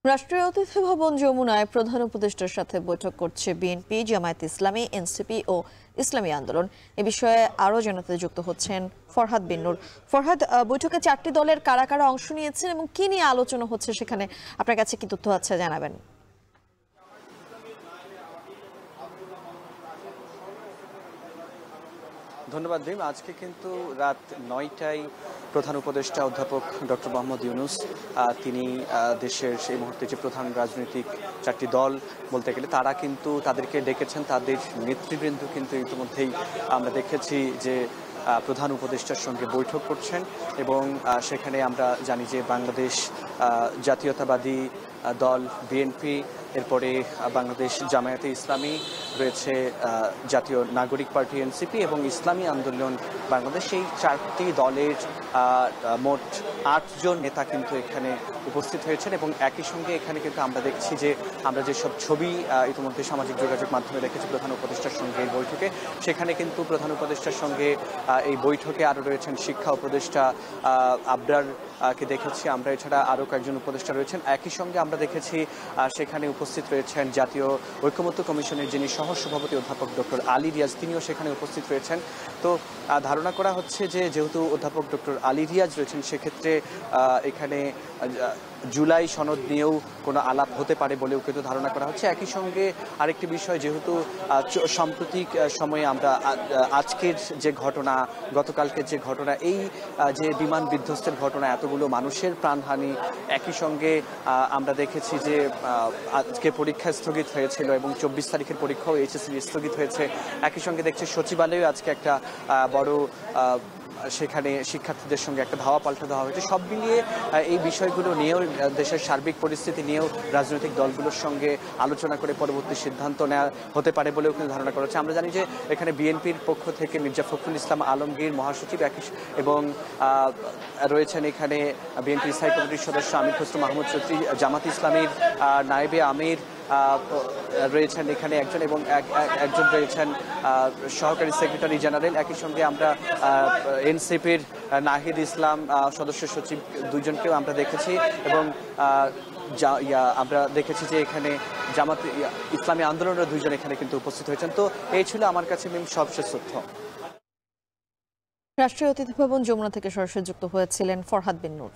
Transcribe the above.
রাষ্ট্রীয় অতিথি ভবন যমুনায় প্রধান উপদেষ্টার সাথে বৈঠক করছে বিএনপি, জামায়াতে ইসলামী, এনসিপি ও ইসলামী আন্দোলন। এ বিষয়ে আরও জানাতে যুক্ত হচ্ছেন ফরহাদ বিন নূর। ফরহাদ, বৈঠকে 4টি দলের কারা কারা অংশ নিয়েছেন এবং কি নিয়ে আলোচনা হচ্ছে সেখানে আপনার কাছে কি তথ্য আছে জানাবেন। ধন্যবাদ দিম। আজকে কিন্তু রাত 9টায় প্রধান উপদেষ্টা অধ্যাপক ডক্টর মোহাম্মদ ইউনূস তিনি দেশের এই মুহূর্তে যে প্রধান রাজনৈতিক 4টি দল বলতে গেলে তারা কিন্তু তাদেরকে ডেকেছেন। তাদের নেতৃবৃন্দ কিন্তু ইতিমধ্যেই আমরা দেখেছি যে প্রধান উপদেষ্টার সঙ্গে বৈঠক করছেন এবং সেখানে আমরা জানি যে বাংলাদেশ জাতীয়তাবাদী দল বিএনপি, এরপরে বাংলাদেশ জামায়াতে ইসলামী রয়েছে, জাতীয় নাগরিক পার্টি এনসিপি এবং ইসলামী আন্দোলন বাংলাদেশ, এই 4টি দলের মোট 8 জন নেতা কিন্তু এখানে উপস্থিত হয়েছেন। এবং একই সঙ্গে এখানে কিন্তু আমরা দেখছি যে আমরা যেসব ছবি ইতিমধ্যে সামাজিক যোগাযোগ মাধ্যমে দেখেছি প্রধান উপদেষ্টার সঙ্গে এই বৈঠকে, সেখানে কিন্তু প্রধান উপদেষ্টার সঙ্গে এই বৈঠকে আরও রয়েছেন শিক্ষা উপদেষ্টা আবরারকে দেখেছি আমরা, এছাড়া আরও কয়েকজন উপদেষ্টা রয়েছেন। একই সঙ্গে আমরা দেখেছি সেখানে উপস্থিত রয়েছেন জাতীয় ঐকমত্য কমিশনের যিনি সহসভাপতি অধ্যাপক ডক্টর আলী রিয়াজ, তিনিও সেখানে উপস্থিত রয়েছেন। তো ধারণা করা হচ্ছে যে যেহেতু অধ্যাপক ডক্টর আলী রিয়াজ রয়েছেন সেক্ষেত্রে এখানে জুলাই সনদ নিয়েও কোনো আলাপ হতে পারে বলেও কিন্তু ধারণা করা হচ্ছে। একই সঙ্গে আরেকটি বিষয়, যেহেতু সাম্প্রতিক সময়ে আমরা আজকের যে ঘটনা, গতকালকের যে ঘটনা, এই যে বিমান বিধ্বস্তের ঘটনা, এতগুলো মানুষের প্রাণহানি, একই সঙ্গে আমরা দেখেছি যে আজকে পরীক্ষা স্থগিত হয়েছিল এবং 24 তারিখের পরীক্ষাও এইচএসসি স্থগিত হয়েছে। একই সঙ্গে দেখছি সচিবালয়ে আজকে একটা বড় সেখানে শিক্ষার্থীদের সঙ্গে একটা ধাওয়া পাল্টা দেওয়া হয়েছে। সব মিলিয়ে এই বিষয়গুলো নিয়েও, দেশের সার্বিক পরিস্থিতি নিয়েও রাজনৈতিক দলগুলোর সঙ্গে আলোচনা করে পরবর্তী সিদ্ধান্ত নেওয়া হতে পারে বলেও কিন্তু ধারণা করা হচ্ছে। আমরা জানি যে এখানে বিএনপির পক্ষ থেকে মির্জা ফখরুল ইসলাম আলমগীর মহাসচিব এবং রয়েছেন এখানে বিএনপির স্থায়ী কমিটির সদস্য আমির খসরু মাহমুদ চৌধুরী, জামাত ইসলামীর নায়েবে আমির রয়েছেন এখানে একজন, এবং একজন রয়েছেন সহকারী সেক্রেটারি জেনারেল। একই সঙ্গে আমরা এনসিপির নাহিদ ইসলাম সদস্য সচিব দুইজনকেও আমরা দেখেছি এবং আমরা দেখেছি যে এখানে জামাত ইসলামী আন্দোলনের 2 জন এখানে কিন্তু উপস্থিত হয়েছেন। তো এই ছিল আমার কাছে সবশেষ তথ্য। রাষ্ট্রীয় অতিথি ভবন যমুনা থেকে সরাসরি যুক্ত হয়েছিলেন ফরহাদ বিন নূর।